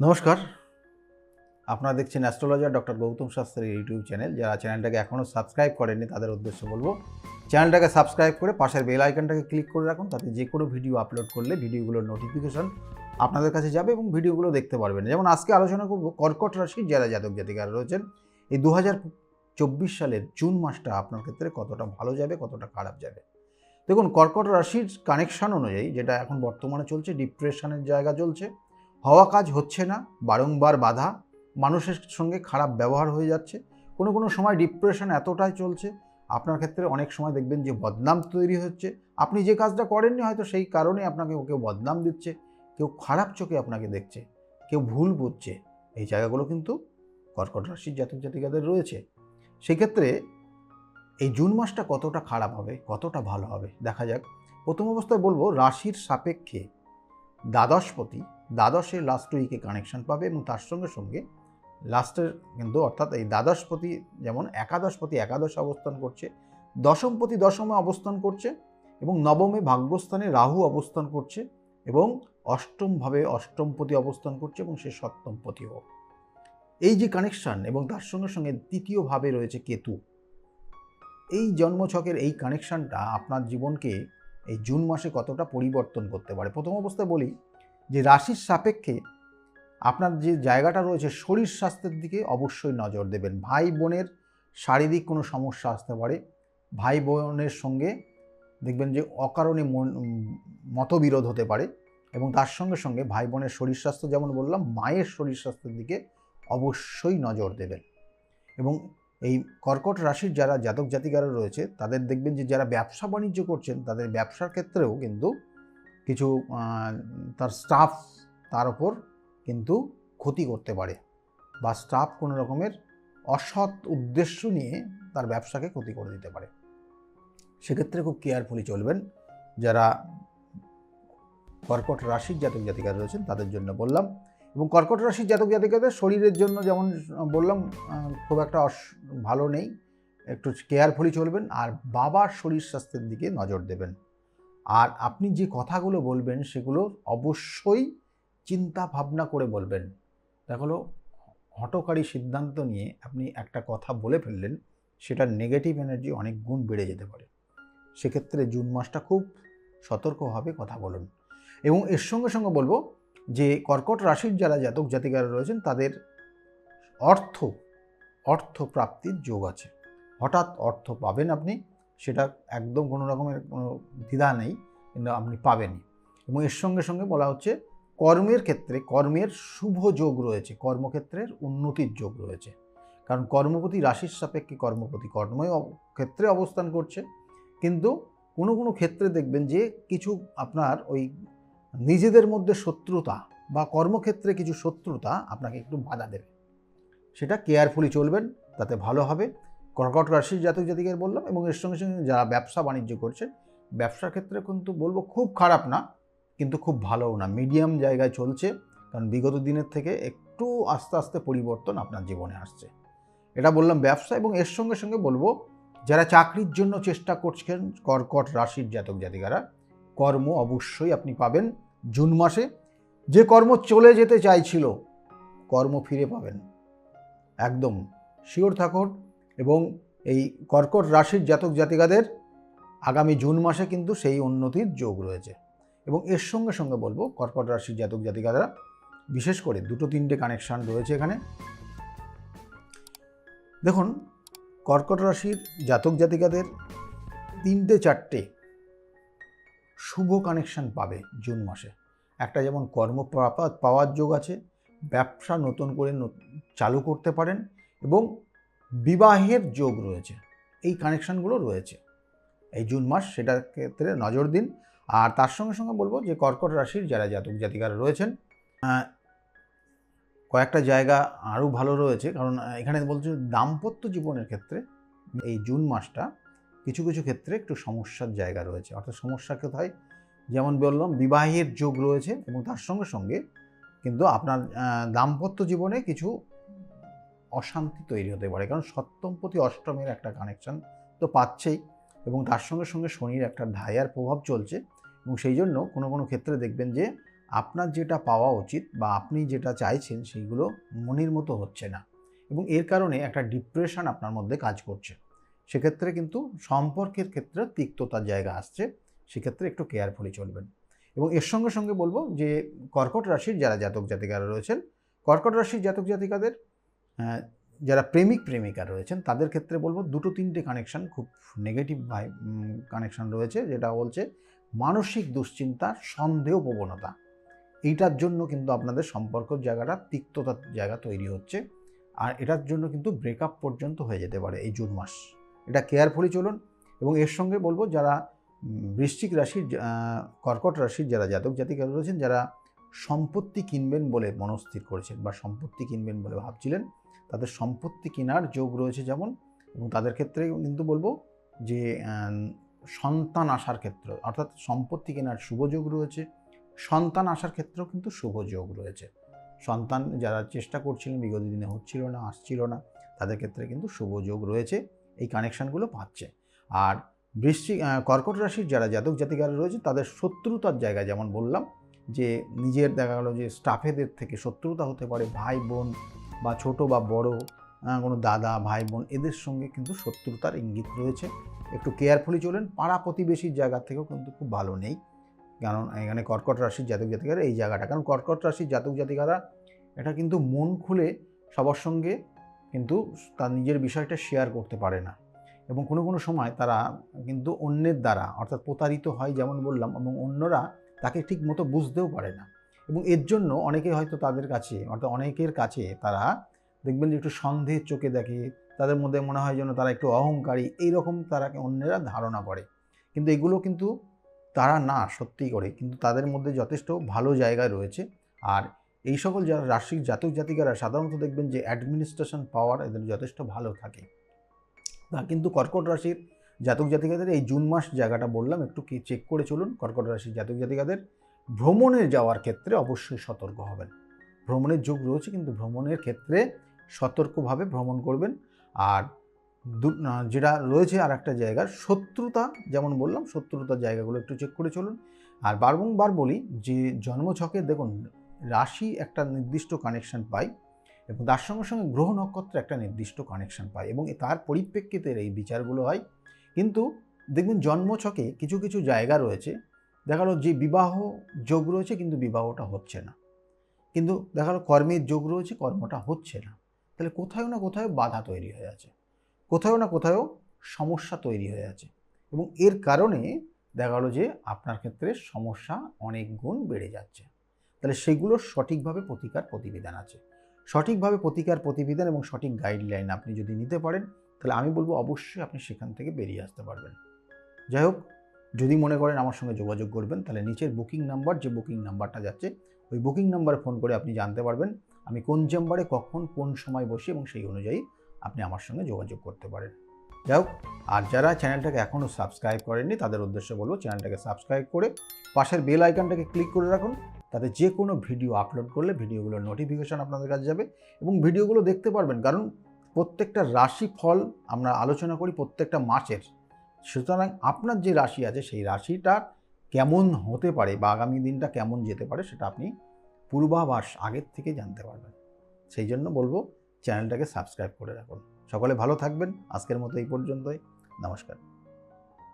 নমস্কার, আপনারা দেখছেন অ্যাস্ট্রোলজার ডক্টর গৌতম শাস্ত্রীর ইউটিউব চ্যানেল। যারা চ্যানেলটাকে এখনও সাবস্ক্রাইব করেননি তাদের উদ্দেশ্যে বলবো, চ্যানেলটাকে সাবস্ক্রাইব করে পাশের বেল আইকনটাকে ক্লিক করে রাখুন। তাতে যে কোনো ভিডিও আপলোড করলে ভিডিওগুলোর নোটিফিকেশন আপনাদের কাছে যাবে এবং ভিডিওগুলো দেখতে পারবেন। যেমন আজকে আলোচনা করব কর্কট রাশির যারা জাতক জাতিকারা রয়েছেন, এই 2024 সালের জুন মাসটা আপনার ক্ষেত্রে কতটা ভালো যাবে, কতটা খারাপ যাবে। দেখুন, কর্কট রাশির কানেকশান অনুযায়ী যেটা এখন বর্তমানে চলছে, ডিপ্রেশনের জায়গা চলছে, হওয়া কাজ হচ্ছে না, বারংবার বাধা, মানুষের সঙ্গে খারাপ ব্যবহার হয়ে যাচ্ছে। কোনো সময় ডিপ্রেশন এতটাই চলছে, আপনার ক্ষেত্রে অনেক সময় দেখবেন যে বদনাম তৈরি হচ্ছে। আপনি যে কাজটা করেননি হয়তো সেই কারণে আপনাকে কেউ বদনাম দিচ্ছে, কেউ খারাপ চোখে আপনাকে দেখছে, কেউ ভুল বুঝছে। এই জায়গাগুলো কিন্তু কর্কট রাশির জাতক জাতিকাদের রয়েছে। সেক্ষেত্রে এই জুন মাসটা কতটা খারাপ হবে, কতটা ভালো হবে দেখা যাক। প্রথম অবস্থায় বলবো, রাশির সাপেক্ষে দ্বাদশে লাস্ট উইকে কানেকশন পাবে এবং তার সঙ্গে সঙ্গে লাস্টের কিন্তু অর্থাৎ এই দ্বাদশপতি যেমন একাদশপতি একাদশে অবস্থান করছে, দশমপতি দশমে অবস্থান করছে এবং নবমে ভাগ্যস্থানে রাহু অবস্থান করছে এবং অষ্টমভাবে অষ্টমপতি অবস্থান করছে এবং সে সপ্তমপতিও। এই যে কানেকশন এবং তার সঙ্গে সঙ্গে তৃতীয়ভাবে রয়েছে কেতু। এই জন্মছকের এই কানেকশানটা আপনার জীবনকে এই জুন মাসে কতটা পরিবর্তন করতে পারে। প্রথম অবস্থায় বলি যে রাশির সাপেক্ষে আপনার যে জায়গাটা রয়েছে, শরীর স্বাস্থ্যের দিকে অবশ্যই নজর দেবেন। ভাই বোনের শারীরিক কোনো সমস্যা আসতে পারে, ভাই বোনের সঙ্গে দেখবেন যে অকারণে মতবিরোধ হতে পারে এবং তার সঙ্গে সঙ্গে ভাই বোনের শরীর স্বাস্থ্য, যেমন বললাম, মায়ের শরীর স্বাস্থ্যের দিকে অবশ্যই নজর দেবেন। এবং এই কর্কট রাশির যারা জাতক জাতিকারা রয়েছে তাদের দেখবেন যে যারা ব্যবসা বাণিজ্য করছেন তাদের ব্যবসার ক্ষেত্রেও কিন্তু কিছু তার স্টাফ তার ওপর কিন্তু ক্ষতি করতে পারে বা স্টাফ কোনো রকমের অসৎ উদ্দেশ্য নিয়ে তার ব্যবসাকে ক্ষতি করে দিতে পারে। সেক্ষেত্রে খুব কেয়ারফুলি চলবেন। যারা কর্কট রাশির জাতক জাতিকারা রয়েছেন তাদের জন্য বললাম। এবং কর্কট রাশির জাতক জাতিকাদের শরীরের জন্য যেমন বললাম খুব একটা ভালো নেই, একটু কেয়ারফুলি চলবেন আর বাবার শরীর স্বাস্থ্যের দিকে নজর দেবেন। আর আপনি যে কথাগুলো বলবেন সেগুলো অবশ্যই চিন্তা ভাবনা করে বলবেন। দেখা হলো হঠকারী সিদ্ধান্ত নিয়ে আপনি একটা কথা বলে ফেললেন, সেটার নেগেটিভ এনার্জি অনেক গুণ বেড়ে যেতে পারে। সেক্ষেত্রে জুন মাসটা খুব সতর্কভাবে কথা বলুন। এবং এর সঙ্গে সঙ্গে বলবো যে কর্কট রাশির যারা জাতক জাতিকারা রয়েছেন তাদের অর্থ প্রাপ্তির যোগ আছে। হঠাৎ অর্থ পাবেন আপনি, সেটা একদম কোনো রকমের কোনো দ্বিধা নেই, কিন্তু আপনি পাবেনই। এবং এর সঙ্গে সঙ্গে বলা হচ্ছে কর্মের ক্ষেত্রে কর্মের শুভ যোগ রয়েছে, কর্মক্ষেত্রের উন্নতির যোগ রয়েছে। কারণ কর্মপতি রাশির সাপেক্ষে কর্মপতি কর্ময় ক্ষেত্রে অবস্থান করছে, কিন্তু কোনো ক্ষেত্রে দেখবেন যে কিছু আপনার ওই নিজেদের মধ্যে শত্রুতা বা কর্মক্ষেত্রে কিছু শত্রুতা আপনাকে একটু বাধা দেবে। সেটা কেয়ারফুলি চলবেন, তাতে ভালো হবে। কর্কট রাশির জাতক জাতিকার বললাম। এবং এর সঙ্গে সঙ্গে যারা ব্যবসা বাণিজ্য করছে, ব্যবসার ক্ষেত্রে কিন্তু বলবো খুব খারাপ না, কিন্তু খুব ভালোও না, মিডিয়াম জায়গায় চলছে। কারণ বিগত দিনের থেকে একটু আস্তে আস্তে পরিবর্তন আপনার জীবনে আসছে। এটা বললাম ব্যবসা। এবং এর সঙ্গে সঙ্গে বলবো যারা চাকরির জন্য চেষ্টা করছেন কর্কট রাশির জাতক জাতিকারা, কর্ম অবশ্যই আপনি পাবেন জুন মাসে। যে কর্ম চলে যেতে চাইছিল, কর্ম ফিরে পাবেন, একদম শিওর থাকুন। এবং এই কর্কট রাশির জাতক জাতিকাদের আগামী জুন মাসে কিন্তু সেই উন্নতির যোগ রয়েছে। এবং এর সঙ্গে সঙ্গে বলবো কর্কট রাশির জাতক জাতিকারা বিশেষ করে দুটো তিনটে কানেকশান রয়েছে এখানে। দেখুন, কর্কট রাশির জাতক জাতিকাদের তিনটে চারটে শুভ কানেকশান পাবে জুন মাসে। একটা যেমন কর্ম পাওয়ার যোগ আছে, ব্যবসা নতুন করে চালু করতে পারেন এবং বিবাহের যোগ রয়েছে। এই কানেকশানগুলো রয়েছে এই জুন মাস, সেটার ক্ষেত্রে নজর দিন। আর তার সঙ্গে সঙ্গে বলবো যে কর্কট রাশির যারা জাতক জাতিকারা রয়েছেন, কয়েকটা জায়গা আরও ভালো রয়েছে। কারণ এখানে বলছে দাম্পত্য জীবনের ক্ষেত্রে এই জুন মাসটা কিছু ক্ষেত্রে একটু সমস্যার জায়গা রয়েছে। অর্থাৎ সমস্যা কোথায়, যেমন বললাম বিবাহের যোগ রয়েছে এবং তার সঙ্গে সঙ্গে কিন্তু আপনার দাম্পত্য জীবনে কিছু অশান্তি তৈরি হতে পারে। কারণ সপ্তমপতি অষ্টমের একটা কানেকশান তো পাচ্ছেই এবং তার সঙ্গে সঙ্গে শনির একটা ঢাইয়ার প্রভাব চলছে। এবং সেই জন্য কোনো ক্ষেত্রে দেখবেন যে আপনার যেটা পাওয়া উচিত বা আপনি যেটা চাইছেন সেইগুলো মনের মতো হচ্ছে না, এবং এর কারণে একটা ডিপ্রেশন আপনার মধ্যে কাজ করছে। সেক্ষেত্রে কিন্তু সম্পর্কের ক্ষেত্রে তিক্ততার জায়গা আসছে, সেক্ষেত্রে একটু কেয়ারফুলি চলবেন। এবং এর সঙ্গে সঙ্গে বলবো যে কর্কট রাশির যারা জাতক জাতিকারা রয়েছেন, কর্কট রাশির জাতক জাতিকাদের যারা প্রেমিক প্রেমিকা রয়েছেন তাদের ক্ষেত্রে বলবো দুটো তিনটে কানেকশান খুব নেগেটিভ কানেকশান রয়েছে, যেটা বলছে মানসিক দুশ্চিন্তা, সন্দেহ প্রবণতা। এইটার জন্য কিন্তু আপনাদের সম্পর্কের জায়গাটা তিক্ততার জায়গা তৈরি হচ্ছে, আর এটার জন্য কিন্তু ব্রেকআপ পর্যন্ত হয়ে যেতে পারে এই জুন মাস। এটা কেয়ারফুলি চলুন। এবং এর সঙ্গে বলবো যারা বৃশ্চিক রাশির কর্কট রাশির যারা জাতক জাতিকা রয়েছেন, যারা সম্পত্তি কিনবেন বলে মনস্থির করেছেন বা সম্পত্তি কিনবেন বলে ভাবছিলেন, তাদের সম্পত্তি কেনার যোগ রয়েছে যেমন, এবং তাদের ক্ষেত্রে কিন্তু বলবো যে সন্তান আসার ক্ষেত্র, অর্থাৎ সম্পত্তি কেনার শুভ যোগ রয়েছে, সন্তান আসার ক্ষেত্রেও কিন্তু শুভ যোগ রয়েছে। সন্তান যারা চেষ্টা করছিলেন বিগত দিনে হচ্ছিল না, আসছিল না, তাদের ক্ষেত্রে কিন্তু শুভ যোগ রয়েছে, এই কানেকশানগুলো পাচ্ছে। আর কর্কট রাশির যারা জাতক জাতিকারা রয়েছে তাদের শত্রুতার জায়গা, যেমন বললাম যে নিজের দেখা গেলো যে স্টাফেদের থেকে শত্রুতা হতে পারে, ভাই বোন বা ছোট বা বড় কোনো দাদা ভাই বোন, এদের সঙ্গে কিন্তু শত্রুতার ইঙ্গিত রয়েছে। একটু কেয়ারফুলি চলেন। পাড়া প্রতিবেশীর জায়গা থেকেও কিন্তু খুব ভালো নেই, কারণ এখানে কর্কট রাশির জাতক জাতিকারা এই জায়গাটা, কারণ কর্কট রাশির জাতক জাতিকারা এটা কিন্তু মন খুলে সবার সঙ্গে কিন্তু তার নিজের বিষয়টা শেয়ার করতে পারে না, এবং কোনো কোনো সময় তারা কিন্তু অন্যের দ্বারা অর্থাৎ প্রতারিত হয় যেমন বললাম, এবং অন্যরা তাকে ঠিক মতো বুঝতেও পারে না, এবং এর জন্য অনেকে হয়তো তাদের কাছে অর্থাৎ অনেকের কাছে তারা দেখবেন যে একটু সন্দেহের চোখে দেখে, তাদের মধ্যে মনে হয় যেন তারা একটু অহংকারী, এইরকম তারা অন্যেরা ধারণা করে, কিন্তু এগুলো কিন্তু তারা না, সত্যি করে কিন্তু তাদের মধ্যে যথেষ্ট ভালো জায়গায় রয়েছে। আর এই সকল যারা রাশির জাতক জাতিকারা সাধারণত দেখবেন যে অ্যাডমিনিস্ট্রেশন পাওয়ার এদের যথেষ্ট ভালো থাকে। তা কিন্তু কর্কট রাশির জাতক জাতিকাদের এই জুন মাস জায়গাটা বললাম, একটু কি চেক করে চলুন। কর্কট রাশির জাতক জাতিকাদের ভ্রমণে যাওয়ার ক্ষেত্রে অবশ্যই সতর্ক হবেন। ভ্রমণের যোগ রয়েছে, কিন্তু ভ্রমণের ক্ষেত্রে সতর্কভাবে ভ্রমণ করবেন। আর যেটা রয়েছে আর একটা জায়গার শত্রুতা, যেমন বললাম শত্রুতার জায়গাগুলো একটু চেক করে চলুন। আর বারংবার বলি যে জন্মছকে দেখুন রাশি একটা নির্দিষ্ট কানেকশান পায়, এবং তার সঙ্গে সঙ্গে গ্রহ নক্ষত্র একটা নির্দিষ্ট কানেকশান পায়, এবং তার পরিপ্রেক্ষিতে এই বিচারগুলো হয়। কিন্তু দেখবেন জন্মছকে কিছু কিছু জায়গা রয়েছে, দেখা গেলো যে বিবাহ যোগ রয়েছে কিন্তু বিবাহটা হচ্ছে না, কিন্তু দেখা গেলো কর্মের যোগ রয়েছে, কর্মটা হচ্ছে না। তাহলে কোথাও না কোথাও বাধা তৈরি হয়ে আছে, কোথাও না কোথাও সমস্যা তৈরি হয়ে আছে, এবং এর কারণে দেখা গেলো যে আপনার ক্ষেত্রে সমস্যা অনেক গুণ বেড়ে যাচ্ছে। তাহলে সেগুলোর সঠিকভাবে প্রতিকার প্রতিবিধান আছে। সঠিকভাবে প্রতিকার প্রতিবিধান এবং সঠিক গাইডলাইন আপনি যদি নিতে পারেন, তাহলে আমি বলবো অবশ্যই আপনি সেখান থেকে বেরিয়ে আসতে পারবেন। যাই হোক, যদি মনে করেন আমার সঙ্গে যোগাযোগ করবেন, তাহলে নিচের বুকিং নাম্বার, যে বুকিং নাম্বারটা যাচ্ছে ওই বুকিং নাম্বারে ফোন করে আপনি জানতে পারবেন আমি কোন চেম্বারে কখন কোন সময় বসি, এবং সেই অনুযায়ী আপনি আমার সঙ্গে যোগাযোগ করতে পারেন। যাই হোক, আর যারা চ্যানেলটাকে এখনও সাবস্ক্রাইব করেননি তাদের উদ্দেশ্যে বলবো চ্যানেলটাকে সাবস্ক্রাইব করে পাশের বেল আইকনটাকে ক্লিক করে রাখুন, তাতে যে কোনো ভিডিও আপলোড করলে ভিডিওগুলোর নোটিফিকেশন আপনাদের কাছে যাবে এবং ভিডিওগুলো দেখতে পারবেন। কারণ প্রত্যেকটা রাশি ফল আমরা আলোচনা করি প্রত্যেকটা মাসের, সুতরাং আপনার যে রাশি আছে সেই রাশিটা কেমন হতে পারে বা আগামী দিনটা কেমন যেতে পারে সেটা আপনি পূর্বাভাস আগের থেকে জানতে পারবেন। সেই জন্য বলবো চ্যানেলটাকে সাবস্ক্রাইব করে রাখুন। সকলে ভালো থাকবেন। আজকের মতো এই পর্যন্তই। নমস্কার।